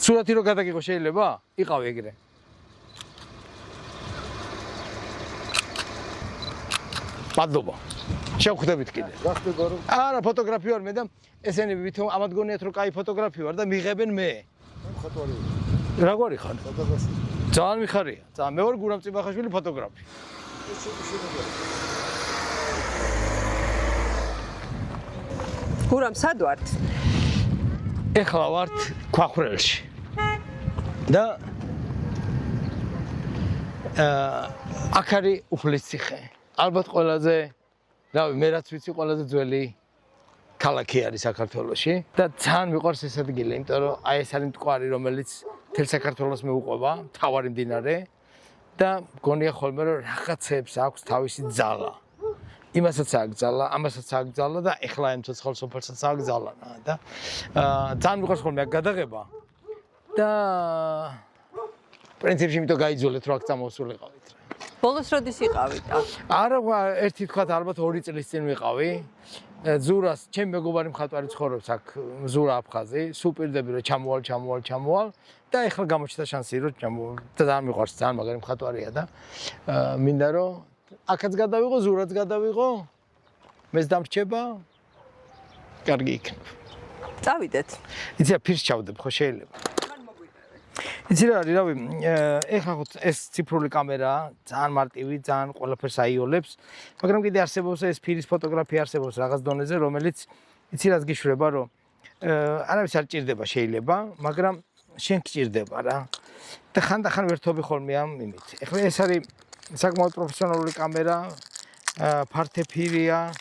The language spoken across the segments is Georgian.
სურათი რო გადაგიღო შეიძლება? იყავი ეგრე. მადლობა. შევხვდებით კიდე. არა, ფოტოგრაფი ვარ მე და ესენი ვითომ ამათ გონიათ რომ კაი ფოტოგრაფი ვარ და მიღებენ მე. ხატვარი. რაგვარი ხარ? ფოტოგრაფი. ძალიან მიხარია. ძალიან მე ვარ გურამ წიბახაშვილი ფოტოგრაფი. გურამ სად ვართ? ეხლა ვართ ქვახრელში. და აქ არის უფლისციხე. ალბათ ყველაზე, რავი, მე რაც ვიცი, ყველაზე ძველი ქალაქი არის საქართველოში და ძალიან მიყვარს ეს ადგილი, იმიტომ რომ აი ეს არის მტკვარი, რომელიც მთელ საქართველოს მეუყვება, მთავარი მდინარე და გონია ხოლმე რომ რაღაცებს აქვს თავისი ძალა. იმასაც აქვს ძალა, ამასაც აქვს ძალა და ეხლა ამ ცოცხალ სოფელსაც აქვს ძალა და ძალიან მიყვარს ხოლმე აქ გადაღება და პრინციპში იმიტომ გაიძულეთ რომ აქ წამოვსულიყავით. ბოლოს როდის იყავით? არა, ერთი თქვა ალბათ 2 წლის წინ ვიყავი. ზურას, ჩემი მეგობარი მხატვარი ცხოვრობს აქ, ზურა აფხაზი, სულ პირდები რომ ჩამოვალ და ეხლა გამოჩნდა შანსი რომ და ძალიან მიყვარს, ძალიან მაგარი მხატვარია და მინდა რომ აქაც გადავიღო, ზურაც გადავიღო. მეც დამრჩება. კარგი იქნება. წავიდეთ. იცი რა ფირს ჩავდებ, ხო შეიძლება? იცი რა არის, რავი, ეხლა ხო ეს ციფრული კამერაა, ძალიან მარტივი, ძალიან ყველაფერს აიოლებს, მაგრამ კიდე არსებობს ეს ფირის ფოტოგრაფია არსებობს რაღაც დონეზე, რომელიც იცი რას გიშვება, რომ არავის არ ჭირდება შეიძლება, მაგრამ შენ გჭირდება რა. და ხანდახან ვერთობი ხოლმე ამ იმით. ეხლა ეს არის საკმაოდ პროფესიონალური კამერა, ფართეფირია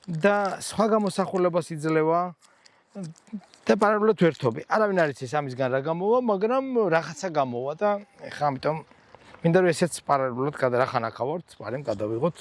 და სხვა გამოსახულებას იძლევა. და პარალელურად ვერთობი. არავინ არ იცის ამისგან რა გამოვა, მაგრამ რაღაცა გამოვა და ეხლა ამიტომ მინდა რომ ესეც პარალელურად გადარახან ახავართ, პარემ გადავიღოთ.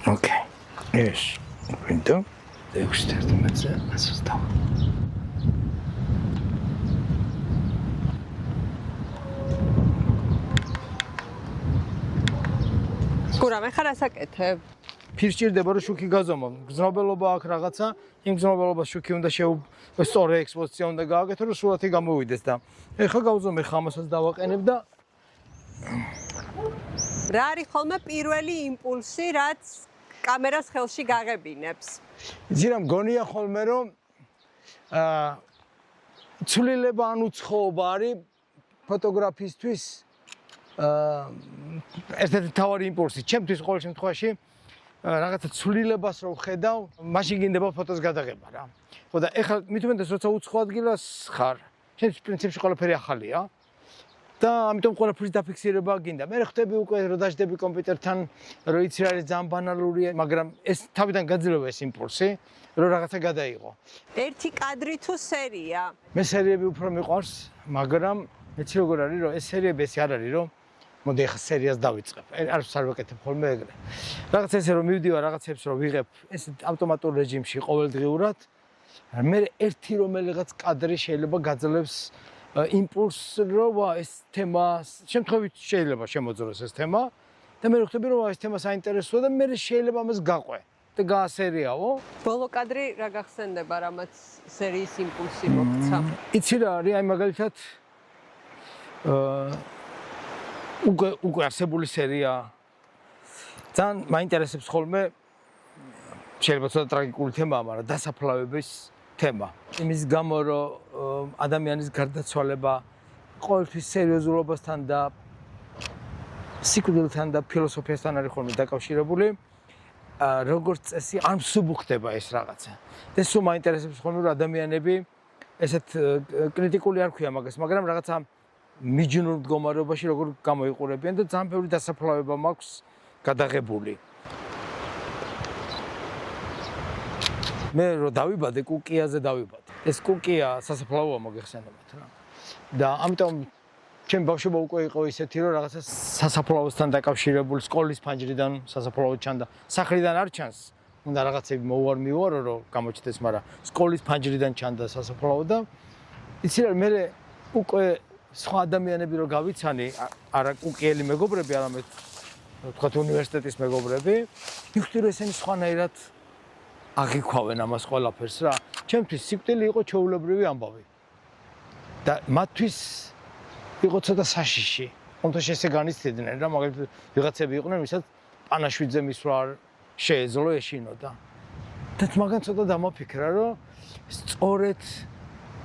Okay. Yes. Window. Eksterdim mesela nasıl tamam. გურამ ეხლა რას აკეთებ? ფირს ჭირდება რომ შუქი გაზომო. გზნობელობა აქვს რაღაცა, იმ გზნობელობას შუქი უნდა სწორი ექსპოზიცია უნდა გააკეთო რომ სურათი გამოვიდეს და ეხლა გავზომე ხამასაც დავაყენებ და რა არის ხოლმე პირველი იმპულსი, რაც კამერას ხელში გაღებინებს? იცი რა მგონია ხოლმე რომ ცვლილება ან უცხოობა არის ფოტოგრაფისტვის ერთ-ერთი მთავარი იმპულსი. ჩემთვის ყოველ შემთხვევაში რაღაცა ცვლილებას რო ვხედავ, მაშინ გინდება ფოტოს გადაღება რა. ხო და ეხლა მithumetes როცა უცხო ადგილას ხარ, შენს პრინციპში ყველაფერი ახალია. და ამიტომ ყველაფრის დაფიქსირება გინდა. მე ხვდები უკვე რომ დაждები კომპიუტერთან, რომ იცი რა არის ძალიან ბანალურია, მაგრამ ეს თავიდან გაძლევა ეს იმპულსი, რომ რაღაცა გადაიღო. ერთი კადრი თუ სერია? მე სერიები უფრო მიყვარს, მაგრამ მეცი როგორ არის, რომ ეს სერიები ეს არ არის, რომ მოდი ახლა სერიას დავიწყებ. არც არ ვაკეთებ ხოლმე ეგრე. რაღაც ესე რომ მივდივარ რაღაცებს რომ ვიღებ, ეს ავტომატურ რეჟიმში ყოველდღიურად. მე ერთი რომელიღაც კადრი შეიძლება გაძლევს იმპულს რომ ეს თემა შემთხვევით შეიძლება შემოძროს ეს თემა და მე ვხვდები რომ ეს თემა საინტერესოა და მე შეიძლება ამას გაყვე და გაასერიაო. ბოლო კადრი რა გახსენდება, რამაც სერიის იმპულსი მოგცა? იცი რა არის, აი მაგალითად უკვე არსებული სერია ძალიან მაინტერესებს ხოლმე, შეიძლება ცოტა ტრაგიკული თემაა, მაგრამ დასაფლავების თემა. იმის გამო რომ ადამიანის გარდაცვალება ყოველთვის სერიოზულობასთან და სიკვდილთან და ფილოსოფიასთან არის ხოლმე დაკავშირებული. როგორც წესი არ მსუბუქდება ეს რაღაცა. და სულ მაინტერესებს ხოლმე რომ ადამიანები ესეთ კრიტიკული არ ქვია მაგას, მაგრამ რაღაცა მიჯნურ მდგომარეობაში როგორ გამოიყურებიან და ძალიან ბევრი დასაფლავება მაქვს გადაღებული. მე რო დავიბადე კუკიაზე დავიბადე. ეს კუკია სასაფლაოა მოგეხსენებათ რა. და ამიტომ ჩემი ბავშვობა უკვე იყო ისეთი, რომ რაღაცა სასაფლაოსთან დაკავშირებული სკოლის ფანჯრიდან სასაფლაო ჩანდა. სახლიდან არ ჩანს. უნდა რაღაცები მოვარ-მივარო, რომ გამოჩნდეს, მაგრამ სკოლის ფანჯრიდან ჩანდა სასაფლაო და იცი რა, მე უკვე სხვა ადამიანები რო გავიცანი, არა კუკიელი მეგობრები, არამედ თქვათ უნივერსიტეტის მეგობრები, მივხვდი რომ ესენი სხვანაირად აღიქვავენ ამას ყველაფერს რა. ჩემთვის სიკვდილი იყო ჩვეულებრივი ამბავი. და მათთვის იყო ცოტა საშიში. თუმცა ესე განიცდიდნენ რა, მაგალითად ვიღაცები იყვნენ, ვისაც პანაშვიდზე მისვლა შეეძლო ეშინო და მაგან ცოტა დამაფიქრა, რომ სწორედ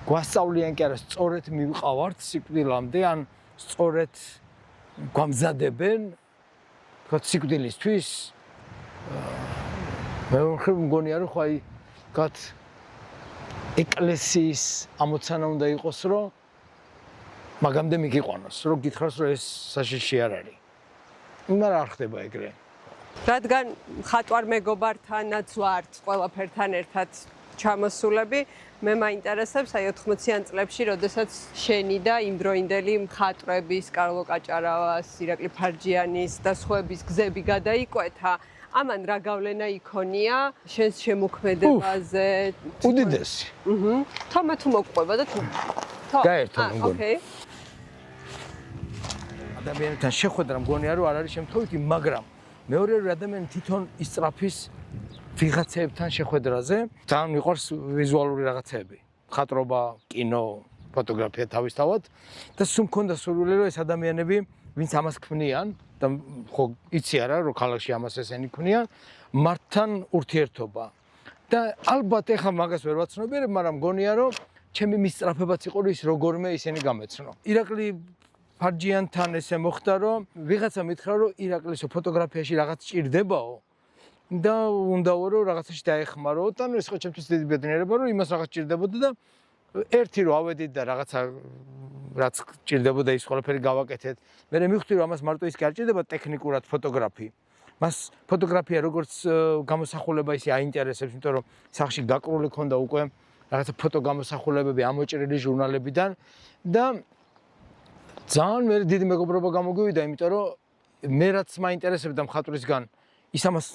გვასწავლიან კი არა, სწორედ მივყავართ სიკვდილამდე, ან სწორედ გვამზადებენ თქვათ სიკვდილისთვის. მე მგონია რომ ხო აი თქვათ ეკლესიის ამოცანა უნდა იყოს, რომ მაგამდე მიგიყვანოს, რომ გითხრას, რომ ეს საშიში არ არის. მაგრამ არ ხდება ეგრე. რადგან მხატვარ მეგობართანაც ვართ ყველაფერთან ერთად ჩამოსულები, მე მაინტერესებს აი 80-იან წლებში, როდესაც შენი და იმდროინდელი მხატვრების, კარლო კაჭარავას, ირაკლი ფარჯიანის და სხვების გზები გადაიკვეთა, ამან რა გავლენა იქონია შენს შემოქმედებაზე? უდიდესი. თომა თუ მოგყვება და თუ გაერთო მგონი. ოკეი. ადამიანთან შეხვედრა მგონია რომ არ არის შემთხვევითი, მაგრამ მეორე რომ ადამიანი თვითონ ისწრაფის ვიღაცებთან შეხვედრაზე, ძალიან მიყვარს ვიზუალური რაღაცები. მხატვრობა, კინო, ფოტოგრაფია თავისთავად და სულ მქონდა სურვილი რომ ეს ადამიანები, ვინც ამას ქმნიან და ხო იცი არა რომ ქალაქში ამას ესენი ქმნიან, მართთან ურთიერთობა. და ალბათ ეხლა მაგას ვერ ვაცნობიერებ, მაგრამ მგონია რომ ჩემი მისწრაფებაც იყო ის როგორმე ისინი გამეცნო. ირაკლი ფარჯიანთან ესე მოხდა რომ ვიღაცა მითხრა რომ ირაკლისო ფოტოგრაფიაში რაღაც ჭირდებაო და უნდაო რომ რაღაცაში დაეხმარო და ეს ხო ჩემთვის დიდი ბედნიერება რომ იმას რაღაც ჭირდებოდა და ერთი რომ ავედით და რაღაცა რაც ჭირდებოდა ის ყველაფერი გავაკეთეთ. მე მივხვდი რომ ამას მარტო ის კი არ ჭირდება ტექნიკურად ფოტოგრაფი. მას ფოტოგრაფია როგორც გამოსახულება ისე აინტერესებს, იმიტომ რომ სახში გაკრული ქონდა უკვე რაღაცა ფოტოგამოსახულებები ამოჭრილი ჟურნალებიდან და ძალიან მე დიდი მეგობრობა გამოგვივიდა, იმიტომ რომ მე რაც მაინტერესებდა მხატვრისგან, ის ამას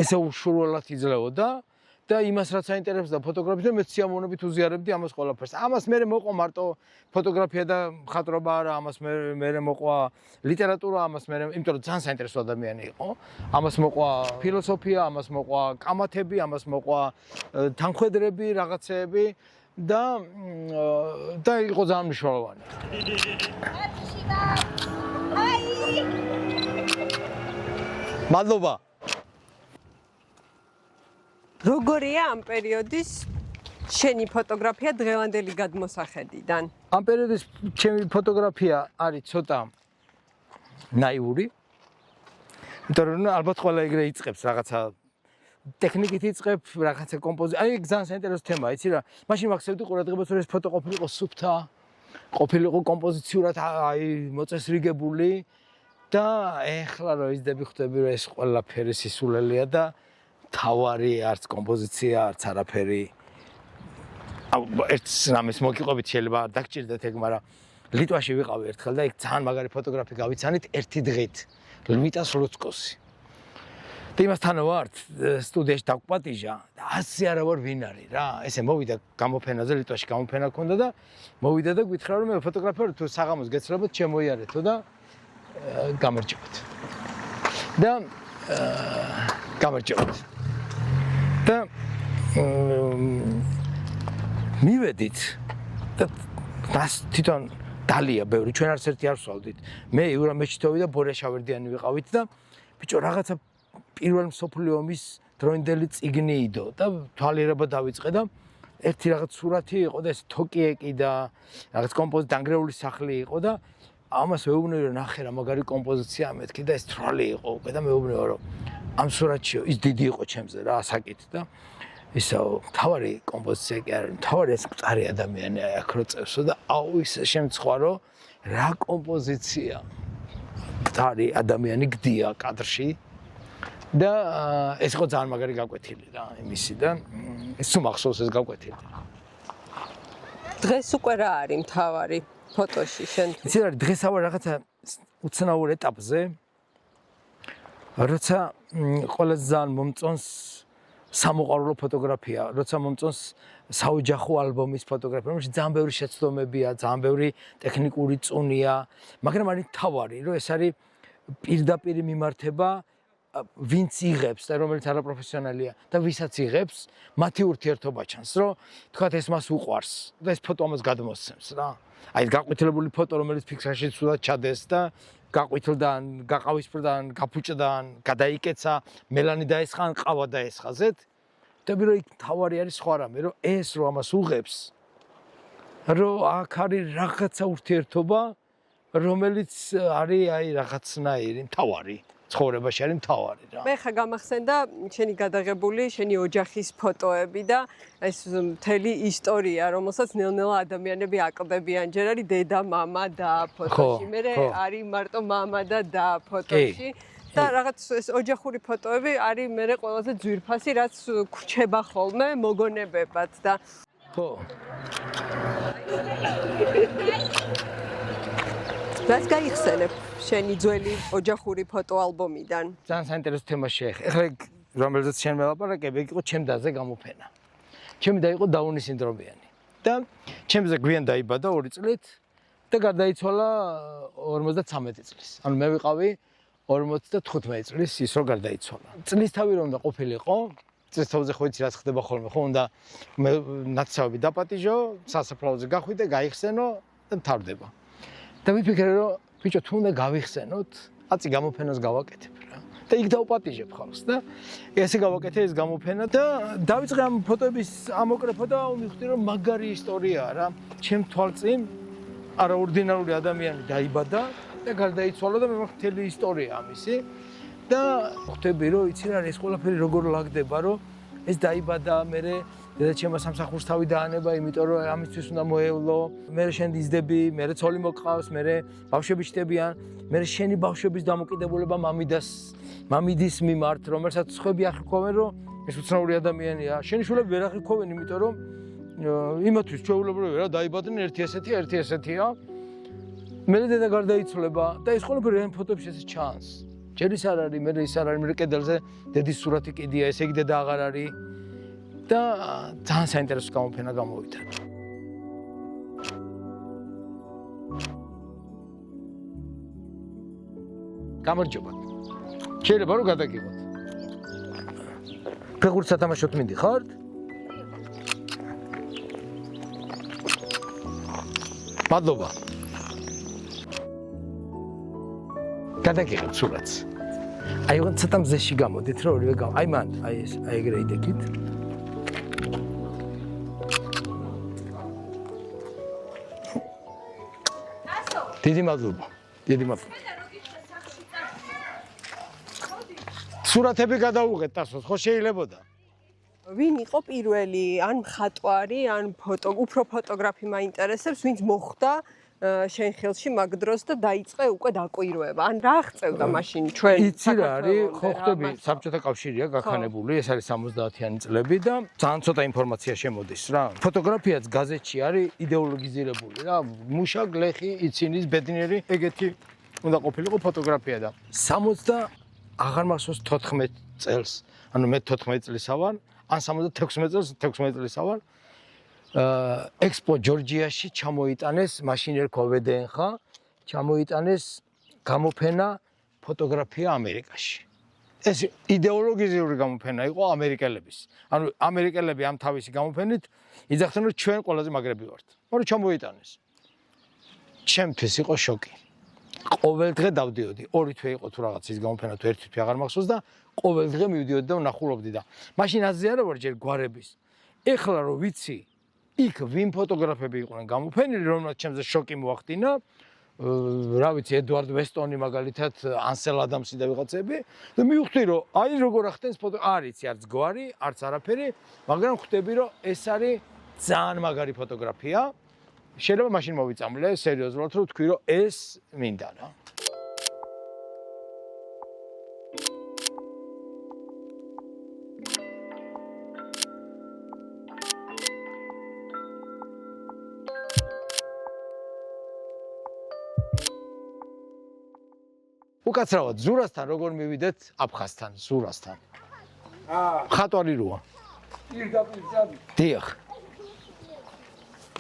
ესე უშუალოდ იძლეოდა და იმას რაც აინტერესებდა ფოტოგრაფიას, მე სიამოვნებით უზიარებდი ამას ყველაფერს. ამას მე მოყვა მარტო ფოტოგრაფია და მხატვრობა არა, ამას მე მოყვა ლიტერატურა, ამას მე, იმიტომ რომ ძალიან საინტერესო ადამიანი იყო. ამას მოყვა ფილოსოფია, ამას მოყვა კამათები, ამას მოყვა თანხმედრები, რაღაცეები. და იყო ძალიან მნიშვნელოვანი. მადლობა. როგორია ამ პერიოდის შენი ფოტოგრაფია დღევანდელი გადმოსახედიდან? ამ პერიოდის ჩემი ფოტოგრაფია არის ცოტა ნაიური. იმიტომ რომ ალბათ ყველა ეგრე იწყებს რაღაცა ტექნიკით იწყებ, რაღაცა კომპოზიცია. აი ძალიან საინტერესო თემაა, იცი რა. მაშინ ვახსენებდი ყურადღებას, რომ ეს ფოტო ყოფილიყო სუფთა, ყოფილიყო კომპოზიციურად აი მოწესრიგებული და ეხლა რომ იზრდები ხვდები, რომ ეს ყველაფერი სისულელია და თავარი არც კომპოზიცია, არც არაფერი. ერთ რამეს მოგიყვებით შეიძლება არ დაგჭირდეთ ეგ, მაგრამ ლიტვაში ვიყავი ერთხელ და იქ ძალიან მაგარი ფოტოგრაფი გავიცანით ერთი დღით. ლვიტას როცკოსი. და იმასთან ვართ სტუდიაში დაგვპატიჟა და ასე არა ვარ ვინ არის რა. ესე მოვიდა გამოფენაზე, ლიტვაში გამოფენა ქონდა და მოვიდა და გითხრა რომ მე ფოტოგრაფია ვარ, თუ საღამოს გეცრებოდ შემოიარეთო და გამარჯობთ. და გამარჯობთ. და მივედით და მას თვითონ დალია ბევრი, ჩვენ არც ერთი არ ვსვავდით. მე იურა მეჩითოვი და ბორე შავერდიანი ვიყავით და ბიჭო რაღაცა პირველ მსოფლიო ომის დროინდელი წიგნი იდო და თვალიერება დავიწყე და ერთი რაღაც სურათი იყო და ეს თოკიეკი და რაღაც კომპოზიცია დანგრეული სახლი იყო და ამას მეუბნები რომ ნახე რა მაგარი კომპოზიცია მეთქი და ეს თვალი იყო უკვე და მეუბნება რომ ამ სურათში ის დიდი იყო ჩემზე რა ასაკით და ისო თავარი კომპოზიცია კი არა თავარი ეს მწარი ადამიანი აი აქ რო წევსო და აუ ის შემცხვა რომ რა კომპოზიცია მწარი ადამიანი გდია კადრში და ეს იყო ძალიან მაგარი გაკვეთილი რა იმისი და ეს თუ მახსოვს ეს გაკვეთილი დღეს უკვე რა არის მთავარი ფოტოში შენთვის? იცი რა, დღეს ავარ რაღაცა უცნაურ ეტაპზე. როცა ყველაზე ძალიან მომწონს სამოყვარულო ფოტოგრაფია, როცა მომწონს საოჯახო ალბომის ფოტოგრაფია, რომელშიც ძალიან ბევრი შეცდომებია, ძალიან ბევრი ტექნიკური წუნია, მაგრამ არის თავარი, რომ ეს არის პირდაპირ მიმართება ვინც იღებს და რომელიც არაპროფესიონალია და ვისაც იღებს, მათი ურთიერთობა ჩანს, რომ თქვათ ეს მას უყვარს და ეს ფოტო ამას გადმოსცემს რა. აი გაყვითლებული ფოტო, რომელიც ფიქსაში სულად ჩადეს და გაყვითლდან, გაყავისფრდან, გაფუჭდან, გადაიკეცა, მელანი დაესხა, ყავა დაესხაზეთ. ხტები რომ იქ თავარი არის სხვა რამე, რომ ეს რომ ამას უღებს, რომ აქ არის რაღაცა ურთიერთობა, რომელიც არის აი რაღაცნაირი თავარი. ცხოვრებაში არის მთავარი რა. მე ხა გამახსენდა შენი გადაღებული, შენი ოჯახის ფოტოები და ეს მთელი ისტორია, რომელსაც ნელ-ნელა ადამიანები აკლდებიან. ჯერ არის დედა, მამა და ფოტოში, მერე არის მარტო მამა და და ფოტოში. და რაღაც ეს ოჯახური ფოტოები არის მერე ყველაზე ძვირფასი, რაც გვრჩება ხოლმე მოგონებებად და ხო. რას გაიხსენებ შენი ძველი ოჯახური ფოტოალბომიდან? ძალიან საინტერესო თემა შეეხება. ეხლა რომელზეც შენ მელაპარაკები, იყო ჩემ დაზე გამოფენა. ჩემი და იყო დაუნის სინდრომიანი. და ჩემზე გვიან დაიბადა 2 წლით და გარდაიცვალა 53 წლის. ანუ მე ვიყავი 55 წლის ის რო გარდაიცვალა. წლისთავი რომ უნდა ყოფილიყო, წლისთავზე ხო იცი რაც ხდება ხოლმე, ხო უნდა ნაცავი დაპატიჟო, სასაფლაოზე გახვიდე, გაიხსენო და მთავრდება. და ვიფიქრე რომ ბიჭო თუ უნდა გავიხსენოთ, აწი გამოფენას გავაკეთებ რა. და იქ დავპატიჟებ ხალხს და ესე გავაკეთე ეს გამოფენა და დავიწყე ამ ფოტოების ამოკრეფა და მივხვდი რომ მაგარი ისტორიაა რა. ჩემ თვალწინ არაორდინარული ადამიანი დაიბადა და გარდაიცვალა და მე მთელი ისტორია ამისი და ხვდები რომ იცი რა ეს ყველაფერი როგორ ლაგდება რომ ეს დაიბადა მე დედაჩემმა სამსახურს თავი დაანება იმიტომ რომ ამისთვის უნდა მოევლო მე შენ იზდები მე ცოლი მოყავს მე ბავშვები ჩდებიან მე შენი ბავშვების დამოკიდებულება მამიდის მიმართ რომელსაც ხვები ახიქვენ რომ ეს უცნაური ადამიანია შენი შვილები ვერ ახიქვენ იმიტომ რომ იმათვის ჩვეულებრივია რა დაიბადნენ ერთი ესეთია მე დედა გარდაიცვალა და ეს ყველაფერი ამ ფოტოებში ესე ჩანს ჯერ ის არ არის მე ის არ არის მე კედელზე დედის სურათი კიდია ესე იგი დედა აღარ არის და ძალიან საინტერესო გამოფენა გამოვიდა. გამარჯობა. შეიძლება რომ გადაგიღოთ. ფეხბურთს ათამაშოთ მიდიხართ? მადლობა. გადაგიღოთ სურათს. აი ვон ცოტა მზეში გამოდით რა ორივე აი მან აი ეს აი ეგრე იდეკით. დიდი მადლობა. სურათები გადავუღეთ ტასოს, ხო შეიძლებოდა? ვინ იყო პირველი, ან მხატვარი, ან უფრო ფოტოგრაფი მაინტერესებს, ვინც მოხვდა შენ ხელში მაგ დროს და დაიწყე უკვე დაკვირვება. ან რა აღწევდა მაშინ ჩვენ იცი რა არის, ხო ხტები საბჭოთა კავშირია გაქანებული, ეს არის 70-იანი წლები და ძალიან ცოტა ინფორმაცია შემოდის რა. ფოტოგრაფიაც გაზეთში არის იდეოლოგიზირებული რა. მუშა, გლეხი, იცინის, ბედნიერი, ეგეთი უნდა ყოფილიყო ფოტოგრაფია და 60 აღარ მახსოვს 14 წელს, ანუ მე 14 წლისა ვარ, ან 76 წელს 16 წლისა ვარ. ექსპო ჯორჯიაში ჩამოიტანეს მაშინ ერქვა ვდნხ ჩამოიტანეს გამოფენა ფოტოგრაფია ამერიკაში. ეს იდეოლოგიური გამოფენა იყო ამერიკელების. ანუ ამერიკელები ამ თავისი გამოფენით იძახდნენ რომ ჩვენ ყველაზე მაგრები ვართ. მაგრამ ჩამოიტანეს. ჩემთვის იყო შოკი. ყოველ დღე დავდიოდი. 2 თვე იყო თუ რაღაც ის გამოფენა თუ 1 თვე აღარ მახსოვს და ყოველ დღე მივდიოდი და ვნახულობდი და მაშინ აზრი არა ვარ ჯერ გვარების. ეხლა რომ ვიცი იქ ვინ ფოტოგრაფები იყვნენ გამოფენილი, რომელსაც ჩემზე შოკი მოახდინა. რა ვიცი, ედვარდ ვესტონი მაგალითად, ანსელ ადამსი და ვიღაცები და მივხვდი რომ აი როგორ ახდენს ფოტო, არიცი, არც გვარი, არც არაფერი, მაგრამ ხვდები რომ ეს არის ძალიან მაგარი ფოტოგრაფია. შეიძლება მაშინ მოვიწამლე სერიოზულად რომ თქვი რომ ეს მინდა რა. უკაცრავად ზურასთან როგორ მივიდეთ აფხაზთან, ზურასთან. ხატვარი როა. პირდაპირ დიახ.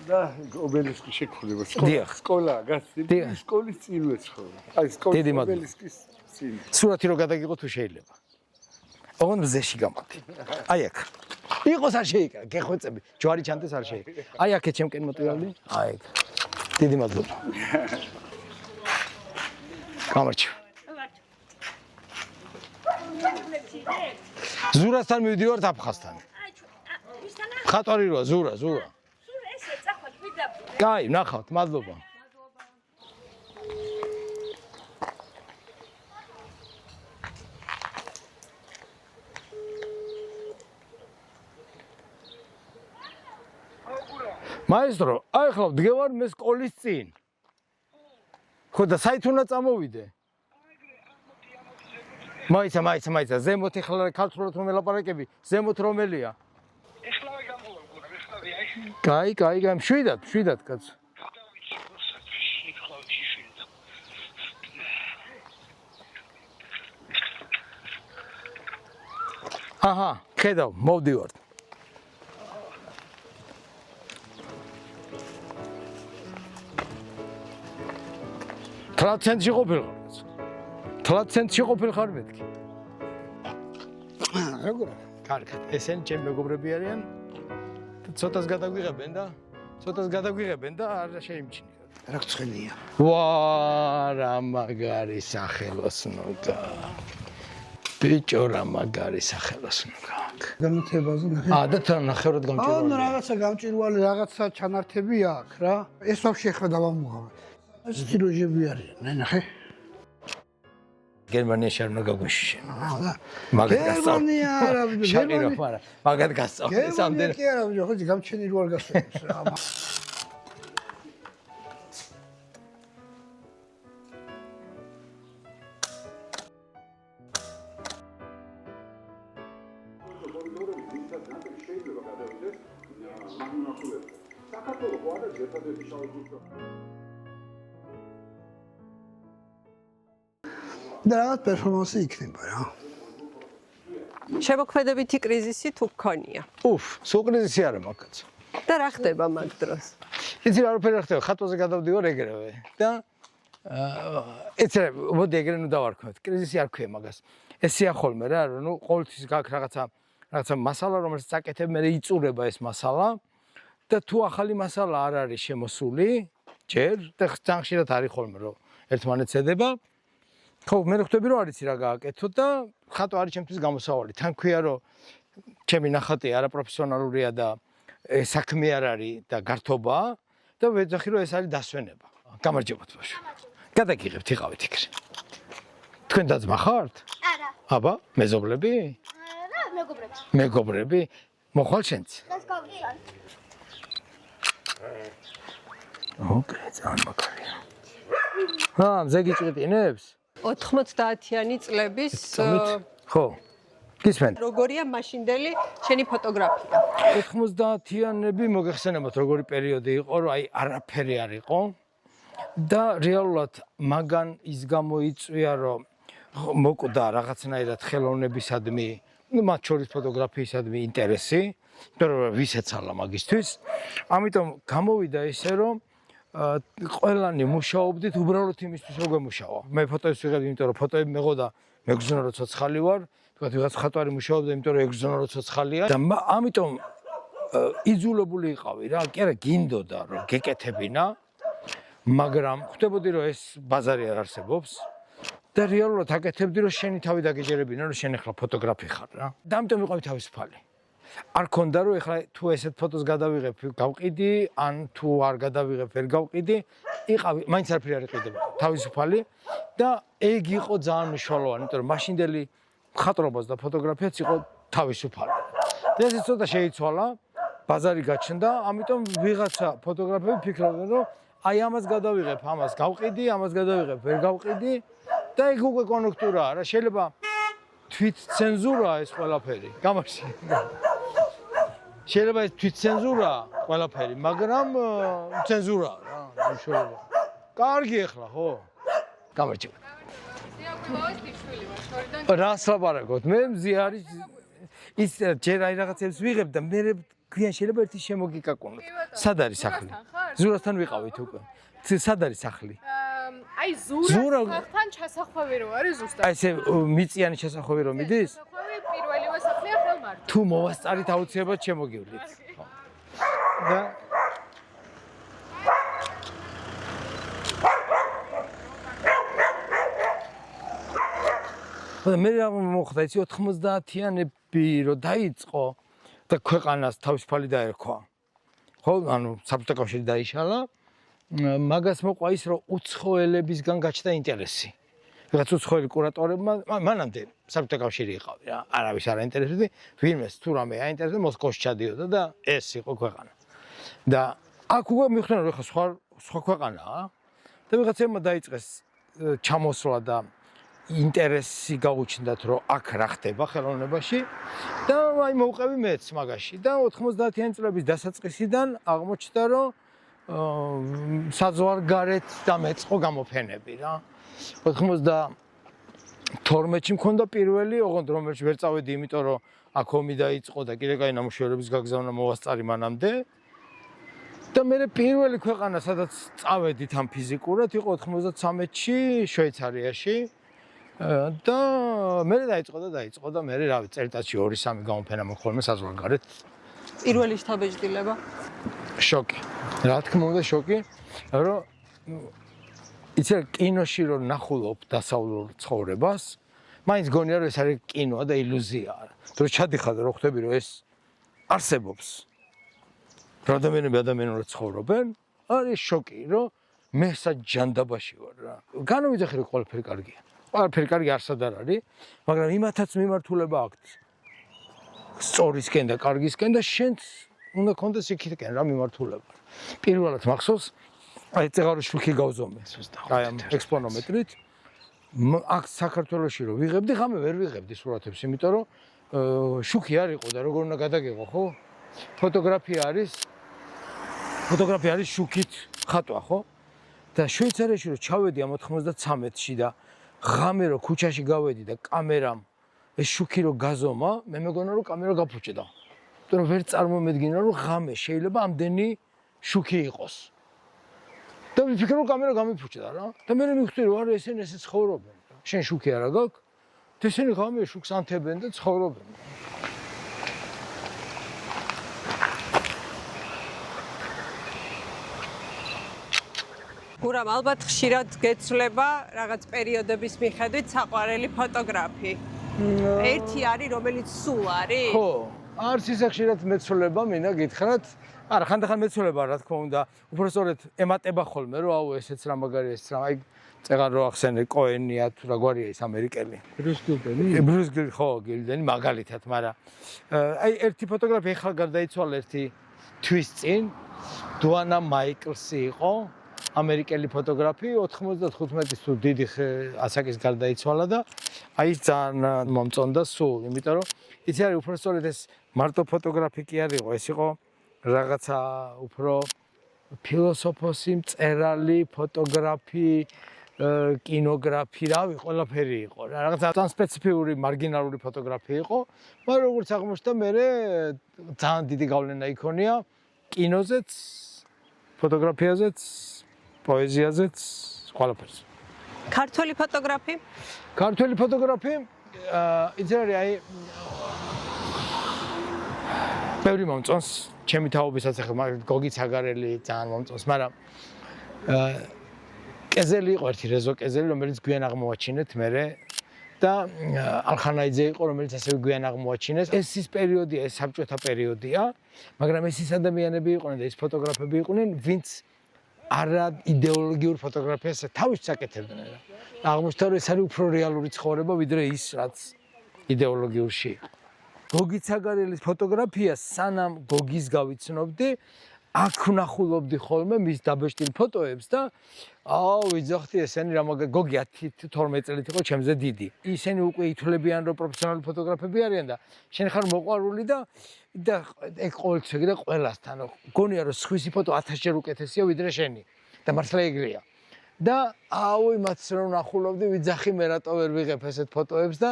და ობელისკი შეგხვდება. დიახ. სკოლა გასწრებული, სკოლის წინვე ცხოვრობ. აი სკოლის დიდი მადლობა. ობელისკის წინ. სურათი რო გადაგიღო თუ შეიძლება. ოღონდ მზეში გამოვდი. აი აქ. იყოს არ შეიკრა, გეხვეწები, ჯვარი ჩანდეს არ შეიკრა. აი აქეთ ჩემკენ მოტივალი. აი აქ. დიდი მადლობა. გამარჯო. ზურასთან მივდივართ აფხაზთან. ხატვარი როა, ზურა. კაი, ნახავთ, მადლობა. მაესტრო, აი ხლა ვდგევარ მე სკოლის წინ. ხო და საით უნდა წამოვიდე? მაიცა, ზემოთ ეხლა ქართულად რომ ელაპარაკები, ზემოთ რომელია? ეხლავე გამოვაგურა, ეხლავე აი. კაი, მშვიდად, კაც. აჰა, ხედავ, მოვდივართ. თლაცენტში ყოფილიყარ მეთქი. როგორ? კარგად, ესენი ჩემი მეგობრები არიან. ცოტას გადაგვიღებენ და არ შეიმჩნიოთ. რა გცხენია? ვა, რა მაგარი სახელოსნო გაქვს. ბიჭო, რა მაგარი სახელოსნო გაქვს. განათებაზე ნახე. და თან ნახევრად გამჭირვალე. რაღაცა გამჭირვალე, რაღაცა ჩანართები აქვს რა. ეს ვაფშე ხა დავამუღავ. ეს ტიროჟები არიან, ნახე. გერმანიაში არ უნდა გაგვეშიშენ. მაგათ გასწავლე. მაგათ გასწავლე. სამდენ. კი არა, ხო, გამჩენილი ვარ გასწავლეს რა. და რაღაც პერფორმანსი იქნება რა. შემოქმედებითი კრიზისი თუ გქონია? სულ კრიზისი არა მაგაც. და რა ხდება მაგ დროს? იცი რა არაფერი არ ხდება, ხატვაზე გადავდივარ ეგრევე და ეცე მოდი ეგრე ნუ დავარქვათ. კრიზისი არ ქვია მაგას. ესეა ხოლმე რა, რომ ნუ ყოველთვის გაქვს რაღაცა მასალა, რომელიც წაკეთებ, მე იწურება ეს მასალა და თუ ახალი მასალა არ არის შემოსული, ჯერ და ძალიან ხშირად არის ხოლმე რომ ერთმანეთს ედება. ხო, მე ხვდები რომ არიცი რა გააკეთო და ხატვა არის ჩემთვის გამოსავალი. თან ქვია რომ ჩემი ნახატი არაპროფესიონალურია და საქმე არ არის და გართობაა და ვეძახი რომ ეს არის დასვენება. გამარჯობათ ბავშვო. გადაგიღებთ, იყავით იქრე. თქვენ დაძმა ხართ? არა. აბა, მეზობლები? რა, მეგობრები. მეგობრები? მოხვალ შენც? დას გავგზავნა. ოკეი, ძალიან მაგარია. მზე გიჭრიტინებს? 90-იანი წლების ხო. გისმენთ? როგორია მაშინდელი შენი ფოტოგრაფია? 90-იანები მოგეხსენებათ როგორი პერიოდი იყო, რომ აი არაფერი არ იყო და რეალურად მაგან ის გამოიწვია, რომ მოკვდა რაღაცნაირად ხელოვნებისადმი, მათ შორის ფოტოგრაფიისადმი ინტერესი, იმიტომ რომ ვის ეცალა მაგისთვის. ამიტომ გამოვიდა ისე, რომ ყველანი მუშაობდით უბრალოდ იმისთვის რომ გვემუშავა. მე ფოტოებს ვიღებდი, იმიტომ რომ ფოტოები მეღო და მეგზნო რომ ცოცხალი ვარ, თქვა ვიღაც ხატვარი მუშაობდა, იმიტომ რომ ეგზნო რომ ცოცხალია და ამიტომ იძულებული იყავი რა, კი არა გინდოდა რომ გეკეთებინა, მაგრამ ხვდებოდი რომ ეს ბაზარი არ არსებობს და რეალურად აკეთებდი რომ შენი თავი დაგეჯერებინა რომ შენ ახლა ფოტოგრაფი ხარ რა. და ამიტომ ვიყავი თავისუფალი. არ ქონდა რომ ეხლა თუ ესეთ ფოტოს გადავიღებ, გავყიდი, ან თუ არ გადავიღებ, ვერ გავყიდი, იყავი, მაინც არაფერი არ იყიდება, თავისუფალი და ეგ იყო ძალიან მნიშვნელოვანი, იმიტომ რომ მაშინდელი მხატვრობას და ფოტოგრაფიაც იყო თავისუფალი. და ეს ცოტა შეიცვალა, ბაზარი გაჩნდა, ამიტომ ვიღაცა ფოტოგრაფები ფიქრობდნენ, რომ აი ამას გადავიღებ, ამას გავყიდი, ამას გადავიღებ, ვერ გავყიდი და ეგ უკვე კონექტურაა რა, შეიძლება თვით ცენზურაა ეს ყველაფერი, გამარჯობა. შეიძლება ეს თვითცენზურაა ყველაფერი, მაგრამ ცენზურაა რა, უშუალოდ. კარგი ახლა, ხო? გამარჯობა. მოკლავეს თიშვილი ვარ შორიდან რას ლაპარაკობთ? მე მზიარი ის ჯერ აი რაღაცებს ვიღებ და მე გვიან შეიძლება ერთი შემოგიკაკუნოთ. სად არის სახლი? ზურასთან ვიყავით უკვე. სად არის სახლი? აი ზურასთან ჩასახვევი რო არის ზუსტად. აი ესე მიწიანი ჩასახვევი რომ მიდის? ჩასახვევი პირველივე სახლია ხელმართ. თუ მოვასწარით აუცილებლად შემოგივლით. და მე რა მოხდა იცი 90-იანები რო დაიწყო და ქვეყანას თავისუფალი დაერქვა. ხო, ანუ საბჭოთა კავშირი დაიშალა. მაგას მოყვა ის რომ უცხოელებისგან გაჩნდა ინტერესი. რაღაც უცხოელი კურატორებმა მანამდე საბჭოთა კავშირი იყავი რა. არავის არ აინტერესებდა, ვინმეს თუ რამე აინტერესებდა მოსკოვში ჩადიოდა და ეს იყო ქვეყანა. და აქ უკვე მიხდნენ რომ ხა სხვა ქვეყანაა და ვიღაცებმა დაიწყეს ჩამოსვლა და ინტერესი გაუჩნდათ რომ აქ რა ხდება ხელოვნებაში და აი მოვყევი მეც მაგაში და 90-იანი წლების დასაწყისიდან აღმოჩნდა რომ საზღვარგარეთ დამეწყო გამოფენები რა 92-ში მქონდა პირველი ოღონდ რომელშიც ვერ წავედი იმიტომ რომ აქ ომი დაიწყო და კიდე კაი ნამუშევრების გაგზავნა მოვასწარი მანამდე და მე პირველი ქვეყანა სადაც წავედით ამ ფიზიკურად იყო 93-ში შვეიცარიაში და მე დაიწყო და მე რავი წელიწადში 2-3 გამოფენა მოხდა საზღვარგარეთ პირველი შთაბეჭდილება შოკი რა თქმა უნდა შოკი რომ იცი კინოში რომ ნახულობ დასავლურ ცხოვრებას მაინც გონია რომ ეს არის კინოა და ილუზიაა რომ ჩადიხარ რომ ხვდები რომ ეს არსებობს ადამიანები ცხოვრობენ არის შოკი რომ მე საჯანდაბაში ვარ რა განვიძახი რომ ყველაფერი კარგია ყველაფერი კარგი არსად არ არის მაგრამ იმათაც მიმართულება აქვს სწორისკენ და კარგისკენ და შენც უნდა კონდეს იქითკენ რა მიმართულება პირველად მახსოვს აი წეღარის შუქი გავზომე აი ამ ექსპონომეტრით აქ საქართველოში რომ ვიღებდი ღამე ვერ ვიღებდი სურათებს იმიტომ რომ შუქი არ იყო და როგორ უნდა გადაგეღო ხო ფოტოგრაფია არის შუქით ხატვა ხო და შვეიცარიაში რომ ჩავედი ამ 93-ში და ღამე რომ ქუჩაში გავედი და კამერამ ეს შუქი რომ გაზომა მე მეგონა რომ კამერა გაფუჭდა იმიტომ რომ ვერ წარმომედგინა რომ ღამე შეიძლება ამდენი შუქი იყოს და ვიფიქრე რომ კამერა გამიფუჭდა რა და მე მივხვდი რომ არა ესენი ესე ცხოვრობენ შენ შუქი არა გაქვს და ესენი ღამე შუქს ანთებენ და ცხოვრობენ გურამ ალბათ ხშირად გეცვლება რაღაც პერიოდების მიხედვით საყვარელი ფოტოგრაფი ერთი არის რომელიც სულ არის ხო არც ისე ხშირად მეცვლება მინდა გითხრათ არა ხანდახან მეცვლება რა თქმა უნდა უბრალოდ ემატება ხოლმე რომ აუ ესეც რა მაგარი ეს რა აი წეღარ რო ახსენე კოენია თუ რა გვარია ის ამერიკელი ბრუს გილდენი ხო გილდენი მაგალითად მაგრამ აი ერთი ფოტოგრაფი ახლა გარდაიცვალა ერთი თვის წინ დუანა მაიკლსი იყო ამერიკელი ფოტოგრაფი 95-ის თუ დიდი ასაკის გარდაიცვალა და აი ძალიან მომწონდა სულ იმიტომ რომ იცი არის უბრალოდ ეს მარტო ფოტოგრაფი კი არ იყო ეს იყო რაღაცა უფრო ფილოსოფოსი მწერალი ფოტოგრაფი კინოგრაფი რავი ყველაფერი იყო რაღაცა ძალიან სპეციფიური მარგინალური ფოტოგრაფი იყო მაგრამ როგორც აღმოჩნდა მე ძალიან დიდი გავლენა იქონია კინოზეც ფოტოგრაფიაზეც პოეზიაზეც ყველაფერს ქართველი ფოტოგრაფი იცი არის აი ბევრი მომწონს ჩემი თაობისაც ახლა გოგი ცაგარელი ძალიან მომწონს მაგრამ კეზელი იყო ერთი რეზო კეზელი რომელიც გვიან აღმოაჩინეთ მე და ალხანაიძე იყო რომელიც ასევე გვიან აღმოაჩინეს ეს ის პერიოდია ეს საბჭოთა პერიოდია მაგრამ ეს ის ადამიანები იყვნენ და ეს ფოტოგრაფები იყვნენ ვინც არა იდეოლოგიურ ფოტოგრაფიას თავის აკეთებდნენ და აღმოჩნდა რომ ეს არის უფრო რეალური ცხოვრება ვიდრე ის რაც იდეოლოგიურში იყო გოგი ცაგარელის ფოტოგრაფია სანამ გოგის გავიცნობდი აქ ვნახულობდი ხოლმე მის დაბეჭდილ ფოტოებს და აუ ვიძახდი ესენი რა მაგარი გოგი 10-12 წელით იყო ჩემზე დიდი ისინი უკვე ითვლებიან რომ პროფესიონალი ფოტოგრაფები არიან და შენ ხარ მოყვარული და ეგ ყოველთვის და ყველასთან გონია რომ სხვისი ფოტო 1000 ჯერ უკეთესია ვიდრე შენი და მართლა ეგრეა და აუ იმათს რომ ნახულობდი ვიძახი მე რატო ვერ ვიღებ ესეთ ფოტოებს და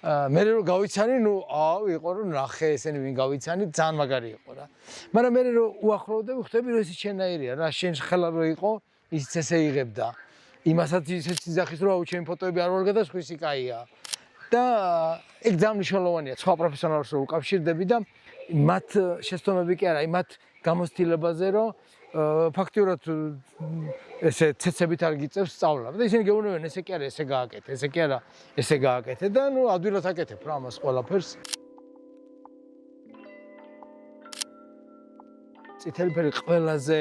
მე რომ გავიცანი ნუ აუ იყო რომ ნახე ესენი ვინ გავიცანი ძალიან მაგარი იყო რა მაგრამ მე რომ უახლოვდები ხვდები რომ ისიც შენაირია რა შენ ხელა რო იყო ისიც ესე იღებდა იმასაც ისეთ ძახის რომ აუ ჩემი ფოტოები არ ვარ გადასხვისი კაია და ეგ ძალიან მნიშვნელოვანია სხვა პროფესიონალებს რო უკავშირდები და მათ შეცდომები კი არა იმათ გამოცდილებაზე რომ ფაქტიურად ესე ცეცებით არ გიწევს სწავლა და ისინი გეუბნებიან ესე კი არა ესე გააკეთე ესე კი არა ესე გააკეთე და ნუ ადვილად აკეთებ რა ამას ყველაფერს წითელი ფერი ყველაზე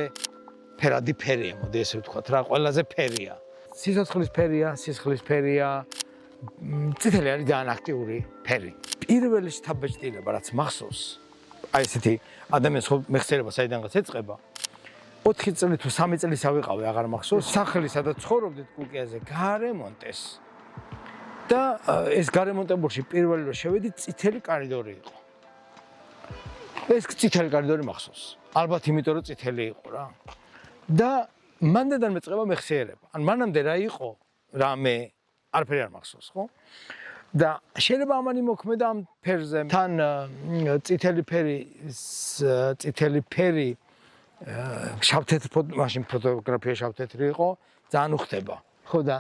ფერადი ფერია მოდი ესე ვთქვათ რა ყველაზე ფერია სიცოცხლის ფერია სისხლის ფერია წითელი არის ძალიან აქტიური ფერი პირველი შთაბეჭდილება რაც მახსოვს აი ესეთი ადამიანის მეხსიერება საიდანღაც ეწყება 4 წელი თუ 3 წელი ავიყავი აღარ მახსოვს სახლი სადაც ცხოვრობდით კუკიაზე გარემონტეს და ეს გარემონტებულში პირველი რომ შევედი წითელი კორიდორი იყო ეს წითელი კორიდორი მახსოვს ალბათ იმიტომ რომ წითელი იყო რა და მანდედან მეწყება მეხსიერება ან მანამდე რა იყო რამე არაფერი არ მახსოვს ხო და შეიძლება ამანი მოქმედა ამ ფერზე თან წითელი ფერი შავთეთრი მაშინ ფოტოგრაფია შავთეთრი იყო ძალიან უხდება ხო და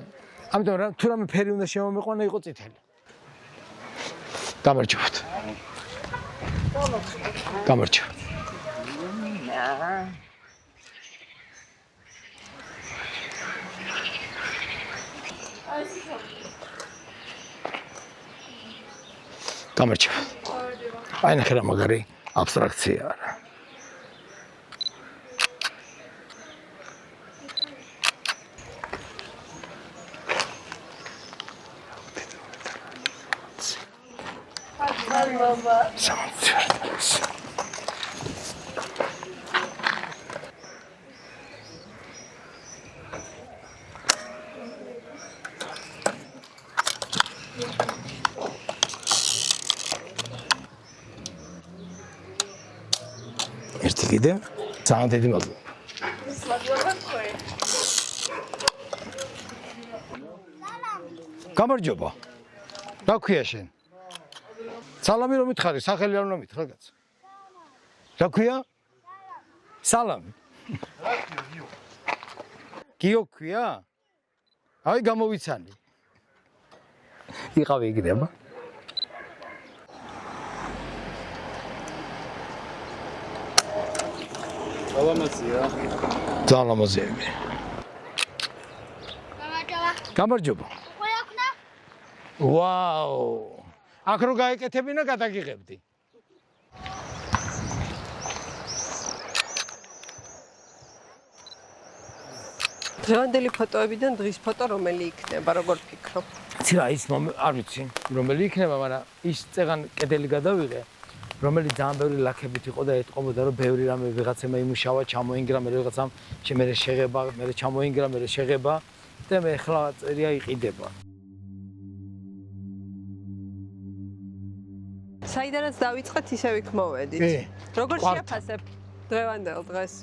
ამიტომ რა თუ რამე ფერი უნდა შემომიყვანა იყო წითელი გამარჯობთ გამარჯობთ გამარჯობთ აი ნახე რა მაგარი აბსტრაქცია არა ერთი კიდე ძალიან დიდი მადლობა გამარჯობა რა ქვია შენ სალამი რომ მითხარი სახელი არ უნდა მითხრა კაც რა ქვია სალამი გიო ქვია აი გამოვიცანი იყავი იქნება სალამაზია სალამაზია გამარჯობა ვაუ აქ რო გაიკეთებინა გადაგიღებდი დღევანდელი ფოტოებიდან დღის ფოტო რომელი იქნება როგორ ფიქრობ ცირა ის არ ვიცი რომელი იქნება მაგრამ ის წეგან კედელი გადავიღე რომელიც ძალიან ბევრი ლაქებით იყო და ეთყობოდა რომ ბევრი რამე ვიღაცემა იმუშავა ჩამოინგრა მე ვიღაცამ მე შეღება მე ჩამოინგრა მე შეღება და მე ხლა წერია იყიდება საიდანაც დავიწყეთ ისე ვიქ მოვედით როგორ შეაფასებ დღევანდელ დღეს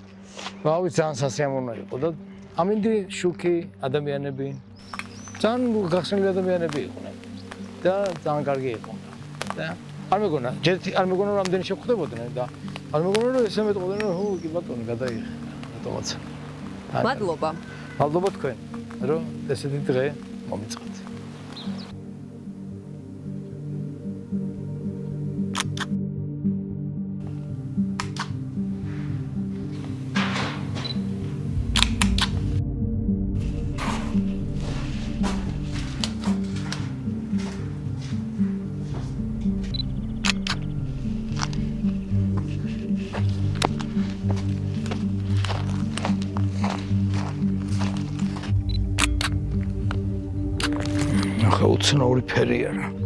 ვაუ ძალიან სასიამოვნო იყო და ამინდი შუქი ადამიანები ძალიან გახსნილი ადამიანები იყვნენ და ძალიან კარგი იყო და არ მეგონა არ მეგონა რომ ამდენი შეხვდებოდნენ და არ მეგონა რომ ესე მეტყოდნენ რომ ჰუ კი ბატონო გადაიღე რატომაც მადლობა მადლობა თქვენ რომ ესეთი დღე მომიწყეთ უცნაური ფერია რა